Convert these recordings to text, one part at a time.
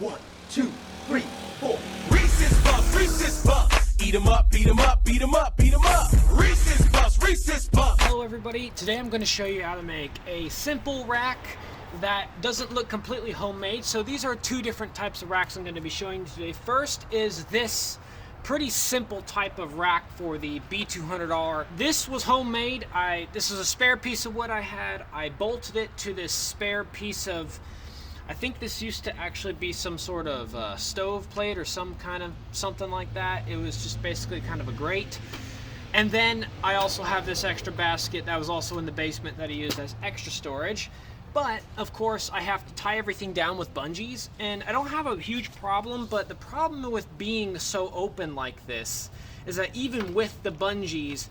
1, 2, 3, 4. Reese's Puffs, Reese's Puffs. Eat 'em up, beat 'em up, beat 'em up, beat 'em up. Reese's Puffs, Reese's Puffs. Hello everybody, today I'm going to show you how to make a simple rack that doesn't look completely homemade. So these are two different types of racks I'm going to be showing you today. First is this pretty simple type of rack for the B200R. This was homemade. This is a spare piece of wood I had. I bolted it to this spare piece of, I think this used to actually be some sort of stove plate or some kind of something like that. It was just basically kind of a grate. And then I also have this extra basket that was also in the basement that I used as extra storage. But of course I have to tie everything down with bungees, and I don't have a huge problem, but the problem with being so open like this is that even with the bungees,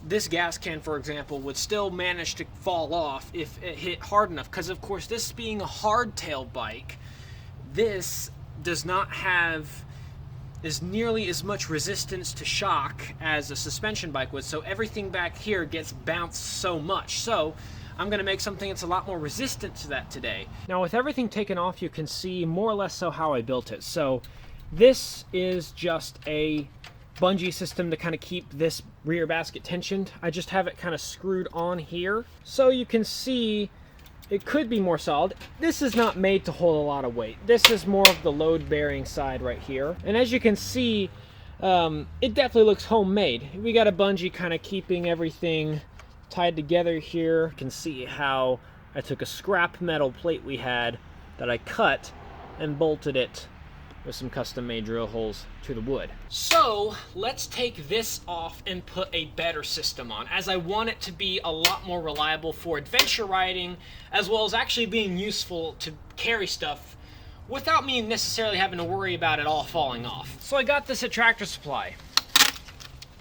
this gas can, for example, would still manage to fall off if it hit hard enough, because of course this being a hardtail bike, this does not have nearly as much resistance to shock as a suspension bike would, so everything back here gets bounced so much. So I'm going to make something that's a lot more resistant to that today. Now with everything taken off, you can see more or less so how I built it. So this is just a bungee system to kind of keep this rear basket tensioned. I just have it kind of screwed on here. So you can see it could be more solid. This is not made to hold a lot of weight. This is more of the load-bearing side right here. And as you can see, it definitely looks homemade. We got a bungee kind of keeping everything tied together here. You can see how I took a scrap metal plate we had that I cut and bolted it with some custom-made drill holes to the wood. So let's take this off and put a better system on, as I want it to be a lot more reliable for adventure riding, as well as actually being useful to carry stuff without me necessarily having to worry about it all falling off. So I got this at Tractor Supply.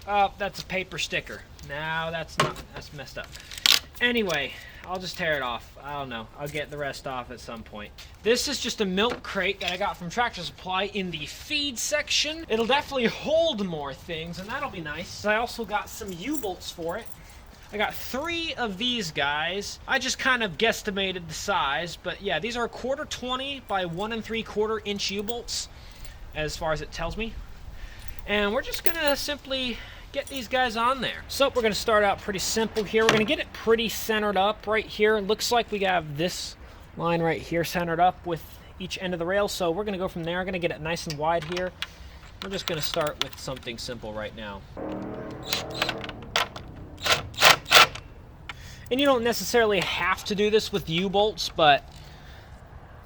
Oh, that's a paper sticker. No, that's messed up. Anyway, I'll just tear it off. I don't know. I'll get the rest off at some point. This is just a milk crate that I got from Tractor Supply in the feed section. It'll definitely hold more things, and that'll be nice. I also got some U-bolts for it. I got 3 of these guys. I just kind of guesstimated the size, but yeah, these are 1/4 by 1 3/4 inch U-bolts, as far as it tells me. And we're just gonna simply get these guys on there. So we're gonna start out pretty simple here. We're gonna get it pretty centered up right here. It looks like we have this line right here centered up with each end of the rail. So we're gonna go from there. I'm gonna get it nice and wide here. We're just gonna start with something simple right now. And you don't necessarily have to do this with U-bolts, but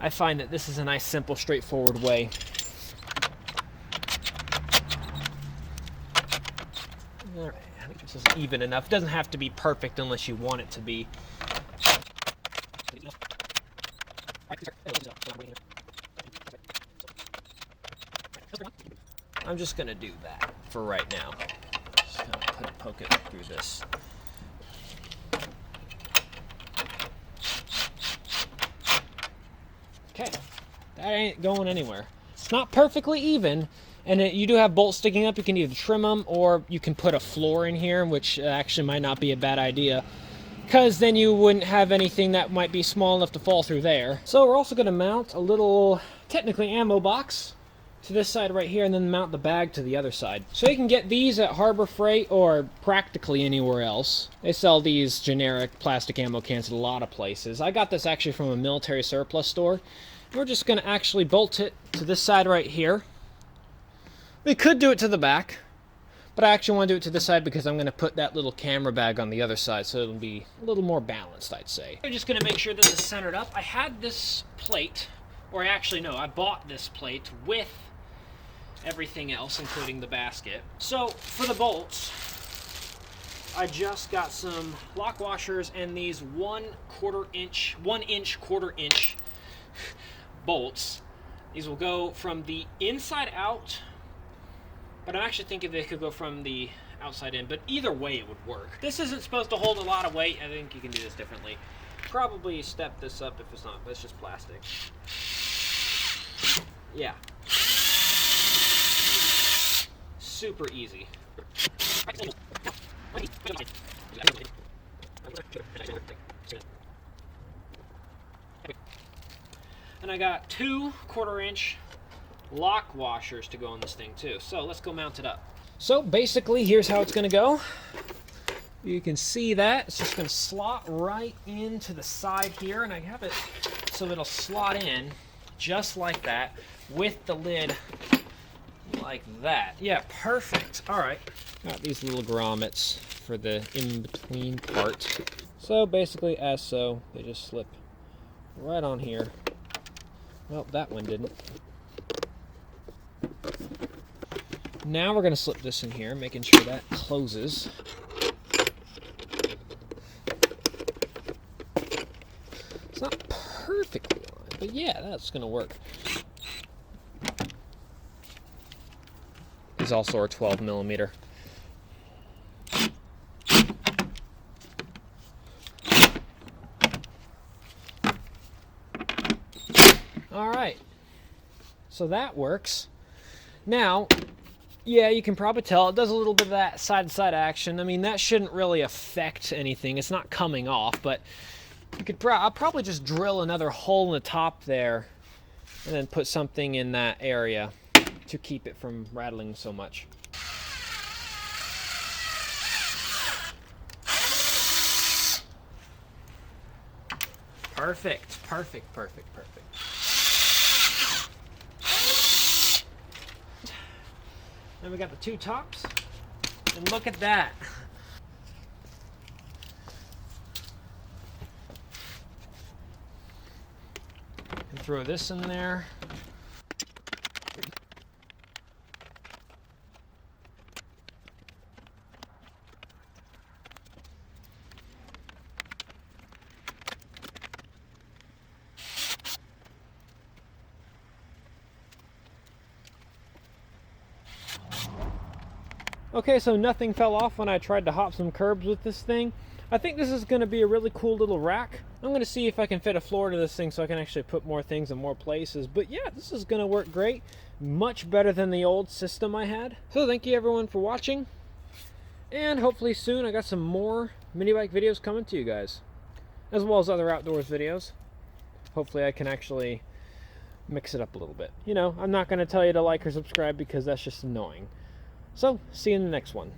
I find that this is a nice, simple, straightforward way. All right, I think this is even enough. It doesn't have to be perfect unless you want it to be. I'm just going to do that for right now. Just kind of poke it through this. Okay, that ain't going anywhere. It's not perfectly even. And you do have bolts sticking up. You can either trim them, or you can put a floor in here, which actually might not be a bad idea, because then you wouldn't have anything that might be small enough to fall through there. So we're also going to mount a little, technically, ammo box to this side right here, and then mount the bag to the other side. So you can get these at Harbor Freight or practically anywhere else. They sell these generic plastic ammo cans at a lot of places. I got this actually from a military surplus store. We're just going to actually bolt it to this side right here. We could do it to the back, but I actually want to do it to this side because I'm going to put that little camera bag on the other side, so it'll be a little more balanced, I'd say. I'm just going to make sure this is centered up. I had this plate, or actually no, I bought this plate with everything else, including the basket. So for the bolts, I just got some lock washers and these 1 inch 1/4 inch bolts. These will go from the inside out, but I'm actually thinking they could go from the outside in, but either way it would work. This isn't supposed to hold a lot of weight. I think you can do this differently. Probably step this up if it's not, but it's just plastic. Yeah. Super easy. And I got 2 1/4-inch lock washers to go on this thing too. So let's go mount it up. So basically, here's how it's gonna go. You can see that it's just gonna slot right into the side here, and I have it so it'll slot in just like that with the lid like that. Yeah, perfect. All right, got these little grommets for the in-between part. So basically, as so, they just slip right on here. Well, that one didn't. Now we're going to slip this in here, making sure that closes. It's not perfectly aligned, but yeah, that's going to work. These also are 12 millimeter. All right, so that works. Now, yeah, you can probably tell it does a little bit of that side-to-side action. I mean, that shouldn't really affect anything. It's not coming off, but you could I'll probably just drill another hole in the top there and then put something in that area to keep it from rattling so much. Perfect, perfect, perfect, perfect. Then we got the 2 tops, and look at that. And throw this in there. Okay, so nothing fell off when I tried to hop some curbs with this thing. I think this is going to be a really cool little rack. I'm going to see if I can fit a floor to this thing so I can actually put more things in more places. But yeah, this is going to work great. Much better than the old system I had. So thank you everyone for watching. And hopefully soon I got some more mini bike videos coming to you guys. As well as other outdoors videos. Hopefully I can actually mix it up a little bit. You know, I'm not going to tell you to like or subscribe because that's just annoying. So, see you in the next one.